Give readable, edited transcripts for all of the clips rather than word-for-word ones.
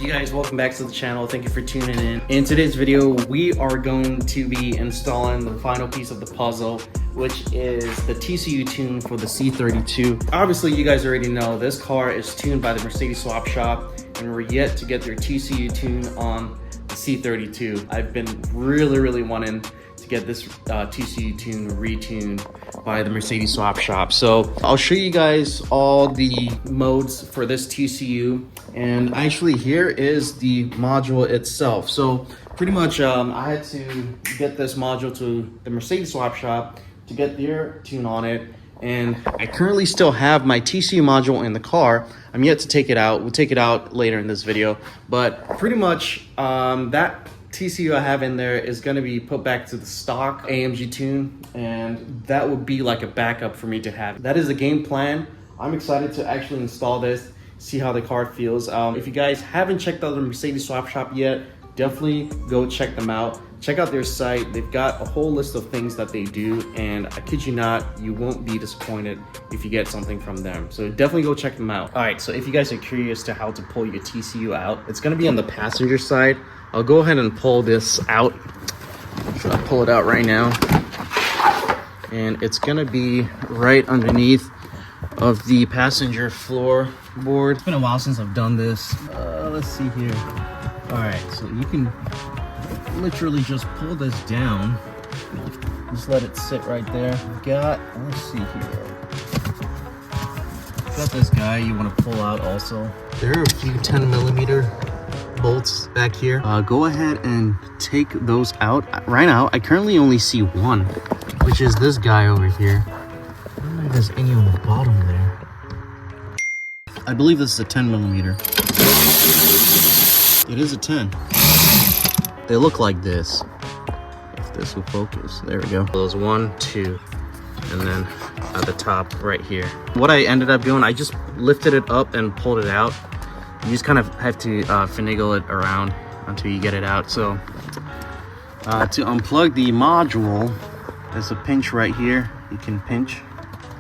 You guys, welcome back to the channel. Thank you for tuning in. In today's video, we are going to be installing the final piece of the puzzle, which is the TCU tune for the C32. Obviously, you guys already know this car is tuned by the Mercedes swap shop, and we're yet to get their TCU tune on the C32. I've been really wanting to get this TCU tune retuned by the Mercedes swap shop. So I'll show you guys all the modes for this TCU, and actually here is the module itself. So pretty much I had to get this module to the Mercedes swap shop to get their tune on it, and I currently still have my TCU module in the car. I'm yet to take it out. We'll take it out later in this video, but pretty much that TCU I have in there is going to be put back to the stock AMG tune, and that would be like a backup for me to have. That is the game plan. I'm excited to actually install this, see how the car feels. If you guys haven't checked out the Mercedes swap shop yet, definitely go check them out. Check out their site. They've got a whole list of things that they do, and I kid you not, you won't be disappointed if you get something from them. So definitely go check them out. All right, so if you guys are curious to how to pull your TCU out, it's going to be on the passenger side. I'll go ahead and pull this out. So I'll pull it out right now. And it's gonna be right underneath of the passenger floorboard. It's been a while since I've done this. Let's see here. All right, so you can literally just pull this down. Just let it sit right there. Let's see here. Got this guy you wanna pull out also. There are a few 10mm bolts back here. Go ahead and take those out. Right now I currently only see one, which is this guy over here. I don't know if there's any on the bottom there. I believe this is a 10mm. It is a 10. They look like this. If this will focus, there we go. There's 1, 2, and then at the top right here. What I ended up doing, I just lifted it up and pulled it out. You just kind of have to finagle it around until you get it out. So to unplug the module, there's a pinch right here. You can pinch,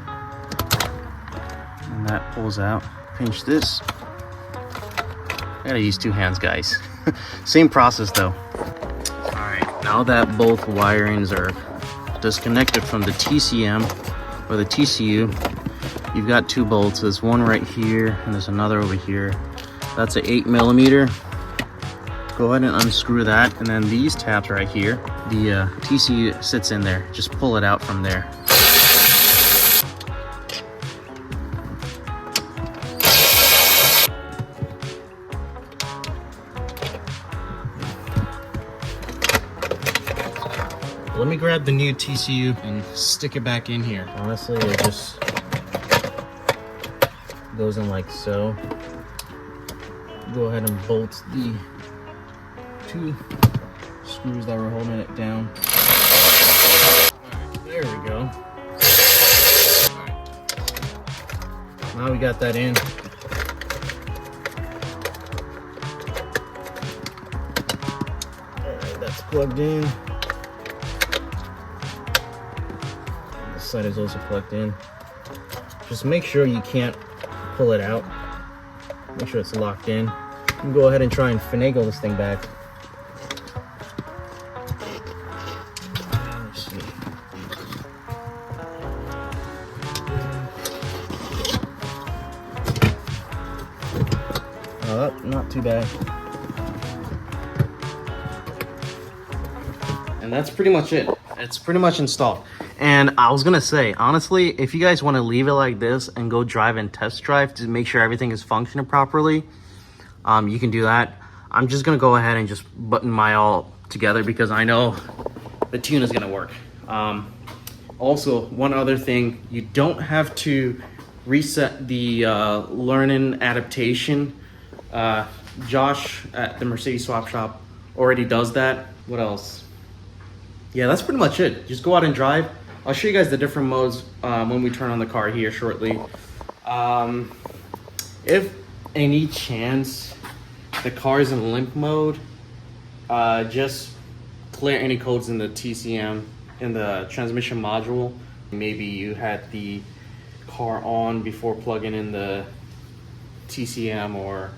and that pulls out. Pinch this. I gotta use 2 hands, guys. Same process though. All right, now that both wirings are disconnected from the TCM or the TCU, you've got 2 bolts. There's one right here, and there's another over here. That's an 8mm. Go ahead and unscrew that, and then these tabs right here, the TCU sits in there. Just pull it out from there. Let me grab the new TCU and stick it back in here. Honestly, it just goes in like so. Go ahead and bolt the 2 screws that were holding it down. Alright, there we go. Alright. Now we got that in. Alright, that's plugged in. This side is also plugged in. Just make sure you can't pull it out. Make sure it's locked in. You can go ahead and try and finagle this thing back. Let's see. Not too bad. And that's pretty much it. It's pretty much installed. And I was gonna say, honestly, if you guys want to leave it like this and go drive and test drive to make sure everything is functioning properly, you can do that. I'm just gonna go ahead and just button my all together because I know the tune is gonna work. Also, one other thing, you don't have to reset the learning adaptation. Josh at the Mercedes swap shop already does that. What else? Yeah, that's pretty much it. Just go out and drive. I'll show you guys the different modes when we turn on the car here shortly. If any chance the car is in limp mode, just clear any codes in the TCM, in the transmission module. Maybe you had the car on before plugging in the TCM, or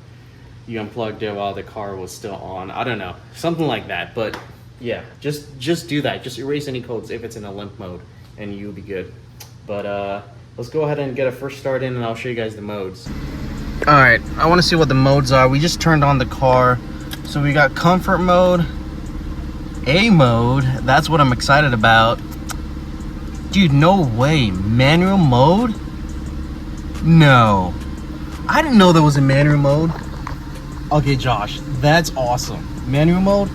you unplugged it while the car was still on. I don't know, something like that. But yeah, just do that. Just erase any codes if it's in a limp mode, and you'll be good. But let's go ahead and get a first start in, and I'll show you guys the modes. All right, I want to see what the modes are. We just turned on the car, so we got comfort mode, A mode. That's what I'm excited about. Dude, no way. Manual mode? No. I didn't know there was a manual mode. Okay, Josh, that's awesome. Manual mode?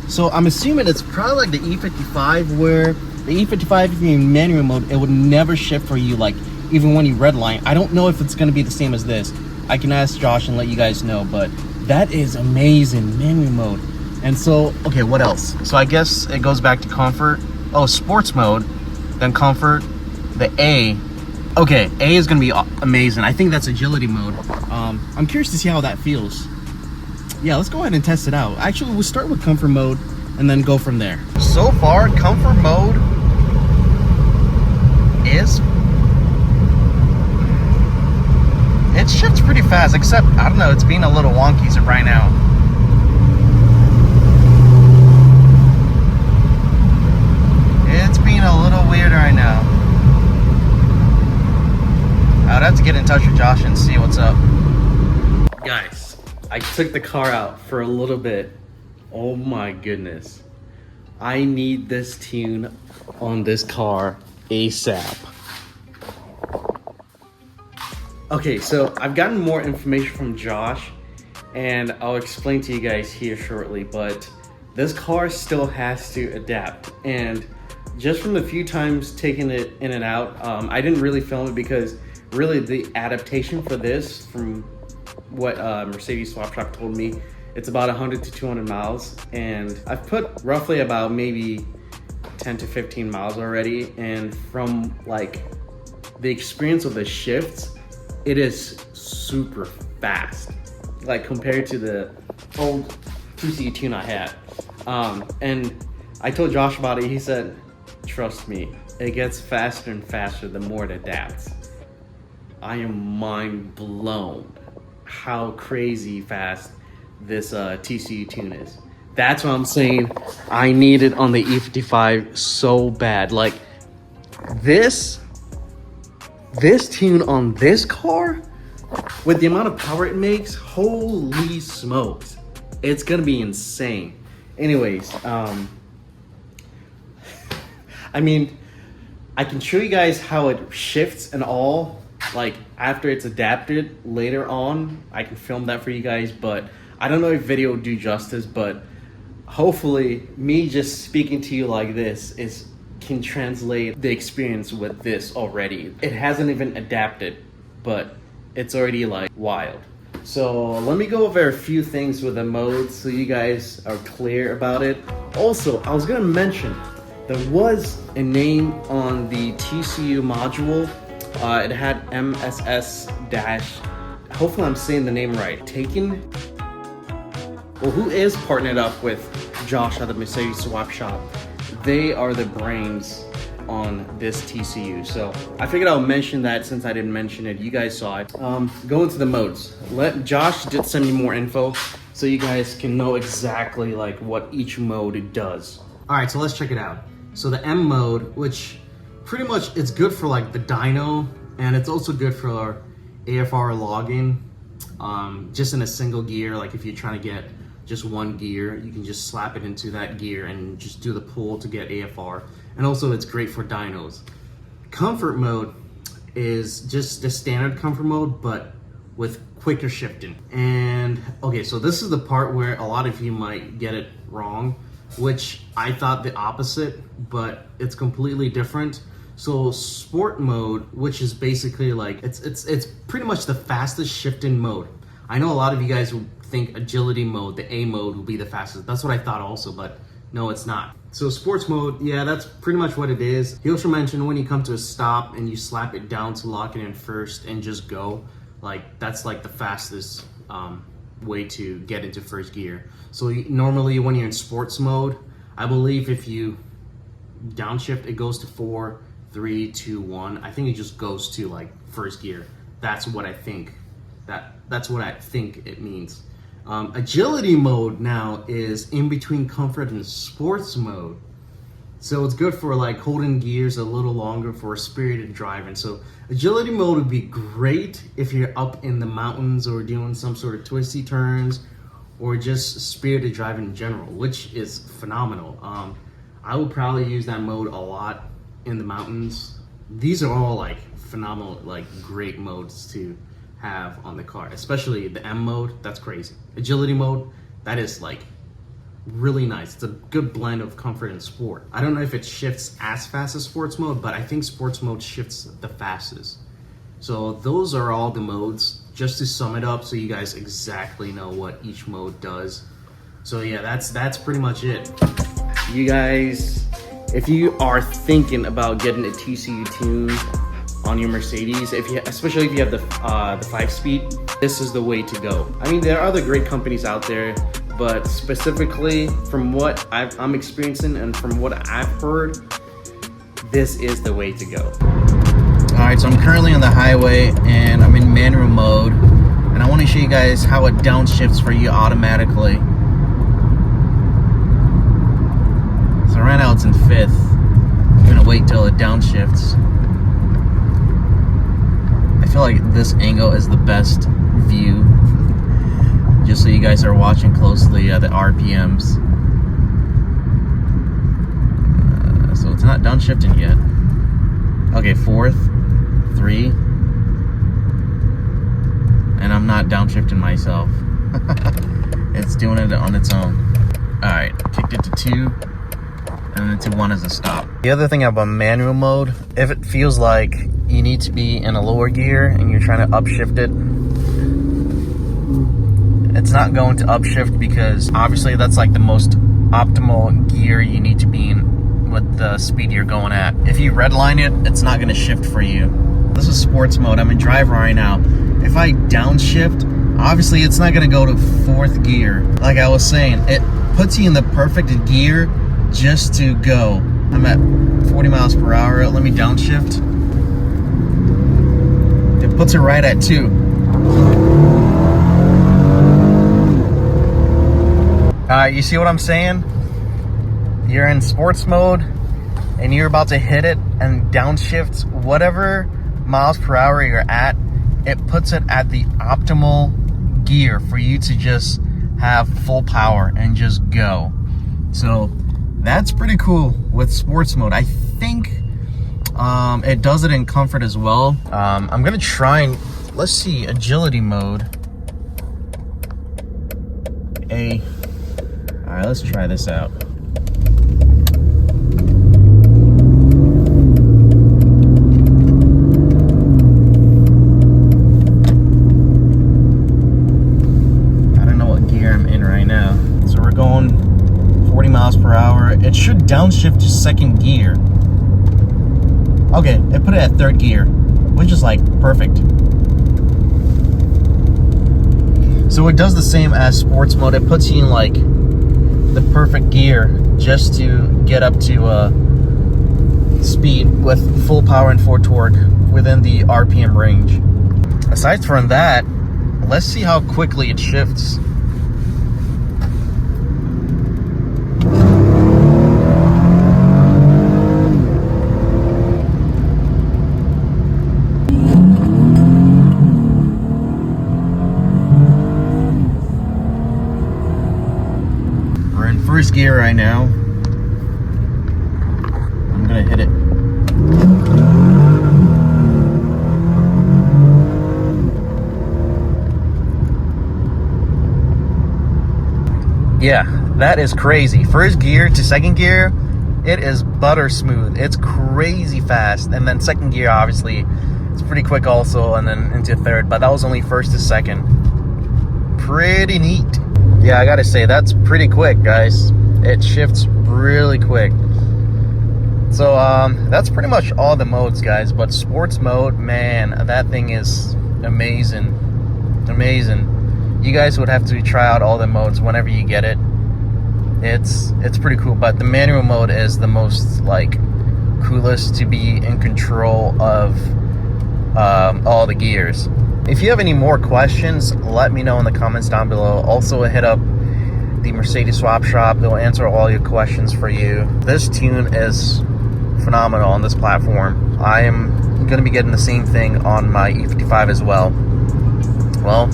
So I'm assuming it's probably like the E55, where the E55, if you're in manual mode, it would never shift for you, like, even when you redline. I don't know if it's going to be the same as this. I can ask Josh and let you guys know, but that is amazing, manual mode. And so, okay, what else? So I guess it goes back to comfort. Oh, sports mode, then comfort, the A. Okay, A is going to be amazing. I think that's agility mode. I'm curious to see how that feels. Yeah, let's go ahead and test it out. Actually, we'll start with comfort mode and then go from there. So far, comfort mode is... it shifts pretty fast, except, I don't know, it's being a little wonky right now. It's being a little weird right now. I would have to get in touch with Josh and see what's up. Guys, I took the car out for a little bit. Oh my goodness. I need this tune on this car ASAP. Okay, so I've gotten more information from Josh, and I'll explain to you guys here shortly, but this car still has to adapt. And just from the few times taking it in and out, I didn't really film it because really the adaptation for this, from what Mercedes Swap Shop told me, it's about 100 to 200 miles. And I've put roughly about maybe 10 to 15 miles already. And from like the experience of the shifts, it is super fast, like compared to the old TCU tune I had. And I told Josh about it. He said, trust me, it gets faster and faster the more it adapts. I am mind blown how crazy fast this TCU tune is. That's what I'm saying. I need it on the E55 so bad. Like this tune on this car, with the amount of power it makes, holy smokes, it's gonna be insane. Anyways, I mean, I can show you guys how it shifts and all, like after it's adapted later on. I can film that for you guys, but I don't know if video will do justice. But hopefully me just speaking to you like this can translate the experience with this already. It hasn't even adapted, but it's already like wild. So let me go over a few things with the modes so you guys are clear about it. Also, I was gonna mention, there was a name on the TCU module. It had MSS dash, hopefully I'm saying the name right, Taken. Well, who is partnered up with Josh at the Mercedes Swap Shop? They are the brains on this TCU. So I figured I'll mention that since I didn't mention it. You guys saw it. Go into the modes. Josh did send me more info so you guys can know exactly like what each mode does. All right, so let's check it out. So the M mode, which pretty much it's good for like the dyno, and it's also good for AFR logging, just in a single gear. Like if you're trying to get just one gear, you can just slap it into that gear and just do the pull to get AFR. And also it's great for dynos. Comfort mode is just the standard comfort mode, but with quicker shifting. And okay, so this is the part where a lot of you might get it wrong, which I thought the opposite, but it's completely different. So sport mode, which is basically like, it's pretty much the fastest shifting mode. I know a lot of you guys would think agility mode, the A mode, will be the fastest. That's what I thought also, but no, it's not. So sports mode, yeah, that's pretty much what it is. He also mentioned when you come to a stop and you slap it down to lock it in first and just go, like that's like the fastest way to get into first gear. So normally when you're in sports mode, I believe if you downshift, it goes to 4, 3, 2, 1. I think it just goes to like first gear. That's what I think that that's what I think it means. Agility mode now is in between comfort and sports mode. So it's good for like holding gears a little longer for spirited driving. So agility mode would be great if you're up in the mountains or doing some sort of twisty turns or just spirited driving in general, which is phenomenal. I would probably use that mode a lot in the mountains. These are all like phenomenal, like great modes to have on the car, especially the M mode. That's crazy. Agility mode, that is like really nice. It's a good blend of comfort and sport. I don't know if it shifts as fast as sports mode, but I think sports mode shifts the fastest. So those are all the modes, just to sum it up so you guys exactly know what each mode does. So yeah, that's pretty much it. You guys, if you are thinking about getting a TCU tune on your Mercedes, especially if you have the 5-speed, this is the way to go. I mean, there are other great companies out there, but specifically from what I'm experiencing and from what I've heard, this is the way to go. All right, so I'm currently on the highway and I'm in manual mode, and I want to show you guys how it downshifts for you automatically. So right now it's in 5th. I'm gonna wait till it downshifts. I feel like this angle is the best view. Just so you guys are watching closely the RPMs. So it's not downshifting yet. Okay, 4th, 3. And I'm not downshifting myself. It's doing it on its own. Alright, kicked it to 2. And then to 1 is a stop. The other thing about manual mode, if it feels like you need to be in a lower gear and you're trying to upshift it, it's not going to upshift because obviously that's like the most optimal gear you need to be in with the speed you're going at. If you redline it, it's not going to shift for you. This is sports mode. I'm in drive right now. If I downshift, obviously it's not going to go to 4th gear. Like I was saying, it puts you in the perfect gear just to go. I'm at 40 miles per hour. Let me downshift. It puts it right at 2. You see what I'm saying? You're in sports mode and you're about to hit it and downshift whatever miles per hour you're at. It puts it at the optimal gear for you to just have full power and just go. So that's pretty cool with sports mode. I think it does it in comfort as well. I'm gonna try and let's see, agility mode. All right, let's try this out. I don't know what gear I'm in right now. So we're going 40 miles per hour. It should downshift to 2nd gear. Okay, it put it at 3rd gear, which is like perfect. So it does the same as sports mode. It puts you in like the perfect gear just to get up to speed with full power and full torque within the RPM range. Aside from that, let's see how quickly it shifts. We're in 1st gear right now. I'm gonna hit it. Yeah, that is crazy. 1st gear to 2nd gear, it is butter smooth. It's crazy fast. And then 2nd gear, obviously, it's pretty quick also, and then into 3rd, but that was only 1st to 2nd. Pretty neat. Yeah, I gotta say, that's pretty quick, guys. It shifts really quick. So that's pretty much all the modes, guys. But sports mode, man, that thing is amazing. Amazing. You guys would have to try out all the modes whenever you get it. It's pretty cool, but the manual mode is the most like coolest to be in control of all the gears. If you have any more questions, let me know in the comments down below. Also hit up the Mercedes swap shop. They'll answer all your questions for you. This tune is phenomenal on this platform. I am going to be getting the same thing on my E55 as well. Well,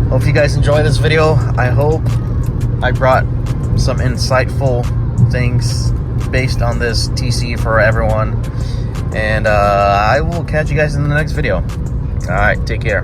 hope you guys enjoy this video. I hope I brought some insightful things based on this TCU for everyone. And I will catch you guys in the next video. All right, take care.